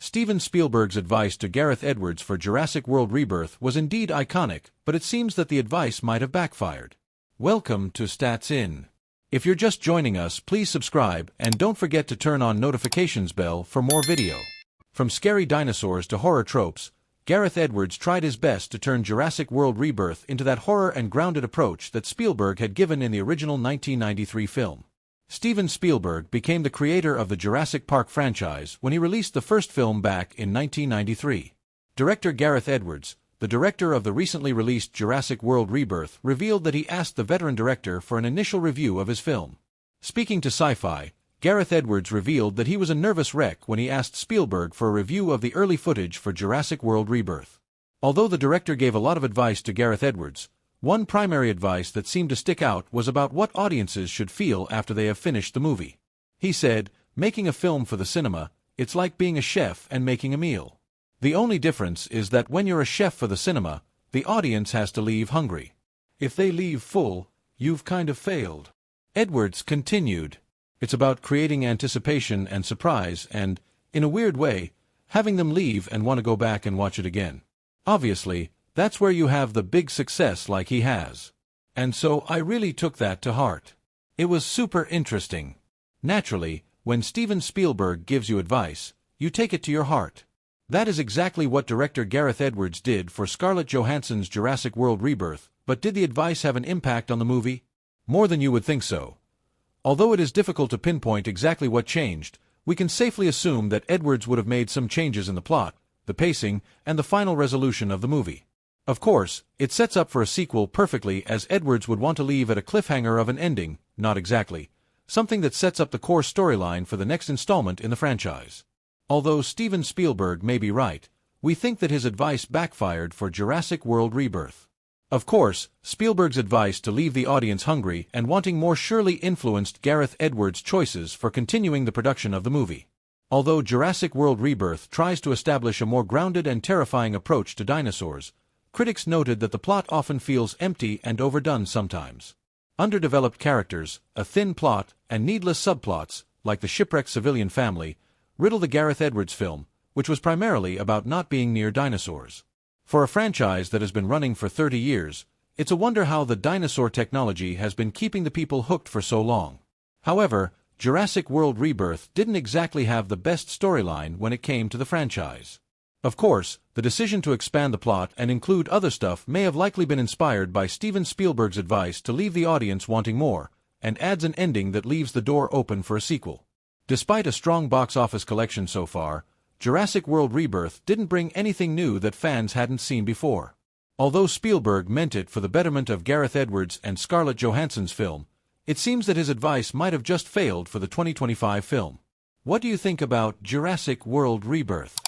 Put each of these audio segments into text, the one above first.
Steven Spielberg's advice to Gareth Edwards for Jurassic World Rebirth was indeed iconic, but it seems that the advice might have backfired. Welcome to Stats In. If you're just joining us, please subscribe and don't forget to turn on notifications bell for more video. From scary dinosaurs to horror tropes, Gareth Edwards tried his best to turn Jurassic World Rebirth into that horror and grounded approach that Spielberg had given in the original 1993 film. Steven Spielberg became the creator of the Jurassic Park franchise when he released the first film back in 1993. Director Gareth Edwards, the director of the recently released Jurassic World Rebirth, revealed that he asked the veteran director for an initial review of his film. Speaking to Sci-Fi, Gareth Edwards revealed that he was a nervous wreck when he asked Spielberg for a review of the early footage for Jurassic World Rebirth. Although the director gave a lot of advice to Gareth Edwards, one primary advice that seemed to stick out was about what audiences should feel after they have finished the movie. He said, "Making a film for the cinema, it's like being a chef and making a meal. The only difference is that when you're a chef for the cinema, the audience has to leave hungry. If they leave full, you've kind of failed." Edwards continued, "It's about creating anticipation and surprise and, in a weird way, having them leave and want to go back and watch it again. Obviously, that's where you have the big success like he has. And so I really took that to heart. It was super interesting." Naturally, when Steven Spielberg gives you advice, you take it to your heart. That is exactly what director Gareth Edwards did for Scarlett Johansson's Jurassic World Rebirth, but did the advice have an impact on the movie? More than you would think so. Although it is difficult to pinpoint exactly what changed, we can safely assume that Edwards would have made some changes in the plot, the pacing, and the final resolution of the movie. Of course, it sets up for a sequel perfectly, as Edwards would want to leave at a cliffhanger of an ending, not exactly, something that sets up the core storyline for the next installment in the franchise. Although Steven Spielberg may be right, we think that his advice backfired for Jurassic World Rebirth. Of course, Spielberg's advice to leave the audience hungry and wanting more surely influenced Gareth Edwards' choices for continuing the production of the movie. Although Jurassic World Rebirth tries to establish a more grounded and terrifying approach to dinosaurs, critics noted that the plot often feels empty and overdone sometimes. Underdeveloped characters, a thin plot, and needless subplots, like the shipwrecked civilian family, riddle the Gareth Edwards film, which was primarily about not being near dinosaurs. For a franchise that has been running for 30 years, it's a wonder how the dinosaur technology has been keeping the people hooked for so long. However, Jurassic World Rebirth didn't exactly have the best storyline when it came to the franchise. Of course, the decision to expand the plot and include other stuff may have likely been inspired by Steven Spielberg's advice to leave the audience wanting more, and adds an ending that leaves the door open for a sequel. Despite a strong box office collection so far, Jurassic World Rebirth didn't bring anything new that fans hadn't seen before. Although Spielberg meant it for the betterment of Gareth Edwards and Scarlett Johansson's film, it seems that his advice might have just failed for the 2025 film. What do you think about Jurassic World Rebirth?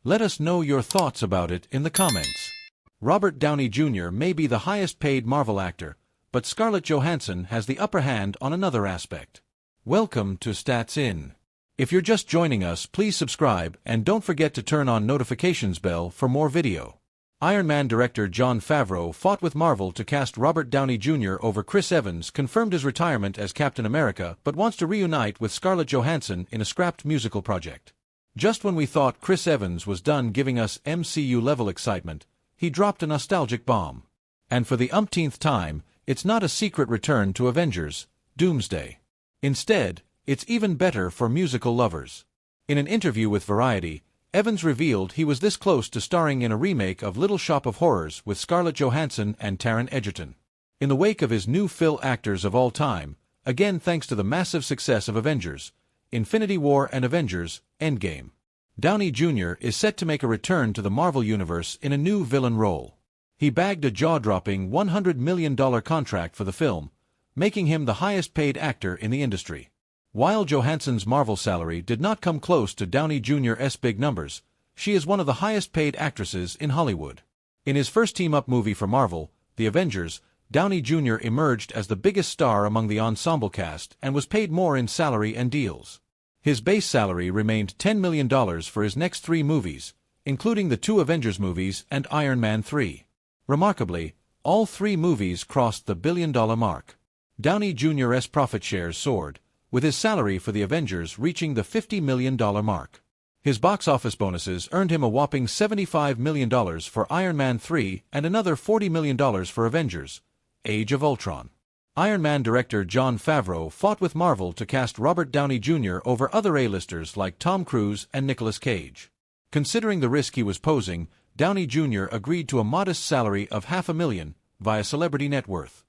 Let us know your thoughts about it in the comments. Robert Downey Jr. may be the highest-paid Marvel actor, but Scarlett Johansson has the upper hand on another aspect. Welcome to Stats In. If you're just joining us, please subscribe and don't forget to turn on notifications bell for more video. Iron Man director Jon Favreau fought with Marvel to cast Robert Downey Jr. over Chris Evans, confirmed his retirement as Captain America, but wants to reunite with Scarlett Johansson in a scrapped musical project. Just when we thought Chris Evans was done giving us MCU-level excitement, he dropped a nostalgic bomb. And for the umpteenth time, it's not a secret return to Avengers: Doomsday. Instead, it's even better for musical lovers. In an interview with Variety, Evans revealed he was this close to starring in a remake of Little Shop of Horrors with Scarlett Johansson and Taron Egerton. In the wake of his new fill actors of all time, again thanks to the massive success of Avengers, Infinity War and Avengers: Endgame, Downey Jr. is set to make a return to the Marvel Universe in a new villain role. He bagged a jaw-dropping $100 million contract for the film, making him the highest-paid actor in the industry. While Johansson's Marvel salary did not come close to Downey Jr.'s big numbers, she is one of the highest-paid actresses in Hollywood. In his first team-up movie for Marvel, The Avengers, Downey Jr. emerged as the biggest star among the ensemble cast and was paid more in salary and deals. His base salary remained $10 million for his next 3 movies, including the 2 Avengers movies and Iron Man 3. Remarkably, all 3 movies crossed the billion-dollar mark. Downey Jr.'s profit shares soared, with his salary for the Avengers reaching the $50 million mark. His box office bonuses earned him a whopping $75 million for Iron Man 3 and another $40 million for Avengers: Age of Ultron. Iron Man director Jon Favreau fought with Marvel to cast Robert Downey Jr. over other A-listers like Tom Cruise and Nicolas Cage. Considering the risk he was posing, Downey Jr. agreed to a modest salary of $500,000 via Celebrity Net Worth.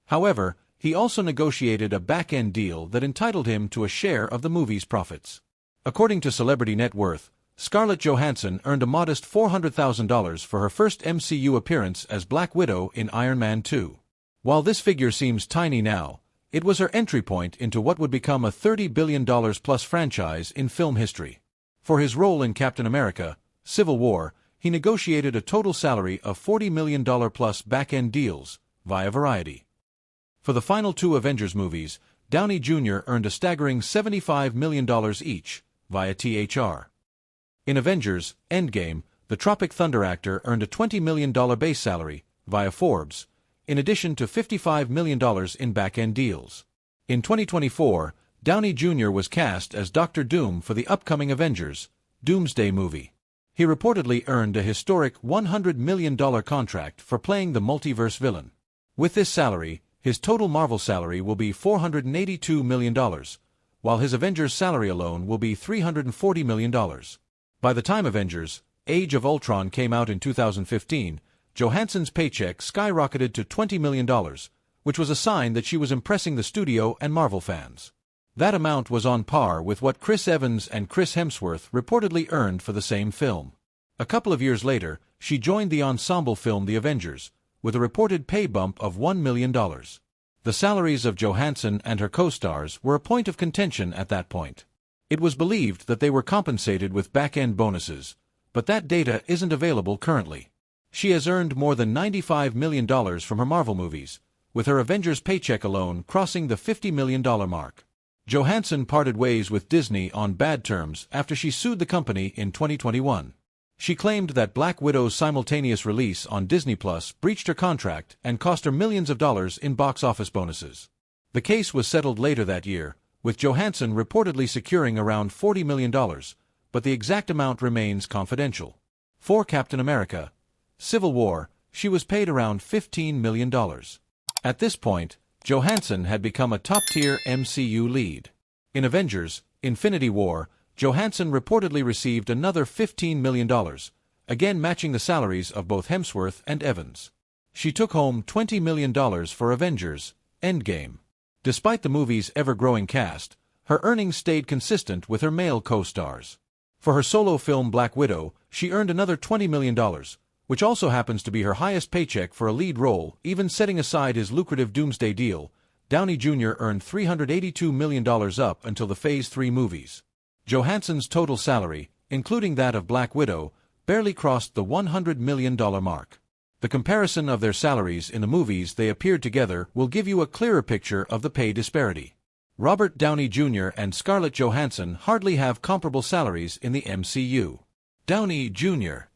However, he also negotiated a back-end deal that entitled him to a share of the movie's profits. According to Celebrity Net Worth, Scarlett Johansson earned a modest $400,000 for her first MCU appearance as Black Widow in Iron Man 2. While this figure seems tiny now, it was her entry point into what would become a $30 billion plus franchise in film history. For his role in Captain America: Civil War, he negotiated a total salary of $40 million plus back-end deals via Variety. For the final two Avengers movies, Downey Jr. earned a staggering $75 million each via THR. In Avengers: Endgame, the Tropic Thunder actor earned a $20 million base salary via Forbes, in addition to $55 million in back-end deals. In 2024, Downey Jr. was cast as Dr. Doom for the upcoming Avengers: Doomsday movie. He reportedly earned a historic $100 million contract for playing the multiverse villain. With this salary, his total Marvel salary will be $482 million, while his Avengers salary alone will be $340 million. By the time Avengers: Age of Ultron came out in 2015, Johansson's paycheck skyrocketed to $20 million, which was a sign that she was impressing the studio and Marvel fans. That amount was on par with what Chris Evans and Chris Hemsworth reportedly earned for the same film. A couple of years later, she joined the ensemble film The Avengers, with a reported pay bump of $1 million. The salaries of Johansson and her co-stars were a point of contention at that point. It was believed that they were compensated with back-end bonuses, but that data isn't available currently. She has earned more than $95 million from her Marvel movies, with her Avengers paycheck alone crossing the $50 million mark. Johansson parted ways with Disney on bad terms after she sued the company in 2021. She claimed that Black Widow's simultaneous release on Disney Plus breached her contract and cost her millions of dollars in box office bonuses. The case was settled later that year, with Johansson reportedly securing around $40 million, but the exact amount remains confidential. For Captain America: Civil War, she was paid around $15 million. At this point, Johansson had become a top-tier MCU lead. In Avengers: Infinity War, Johansson reportedly received another $15 million, again matching the salaries of both Hemsworth and Evans. She took home $20 million for Avengers: Endgame. Despite the movie's ever-growing cast, her earnings stayed consistent with her male co-stars. For her solo film Black Widow, she earned another $20 million, which also happens to be her highest paycheck for a lead role. Even setting aside his lucrative Doomsday deal, Downey Jr. earned $382 million up until the Phase 3 movies. Johansson's total salary, including that of Black Widow, barely crossed the $100 million mark. The comparison of their salaries in the movies they appeared together will give you a clearer picture of the pay disparity. Robert Downey Jr. and Scarlett Johansson hardly have comparable salaries in the MCU. Downey Jr.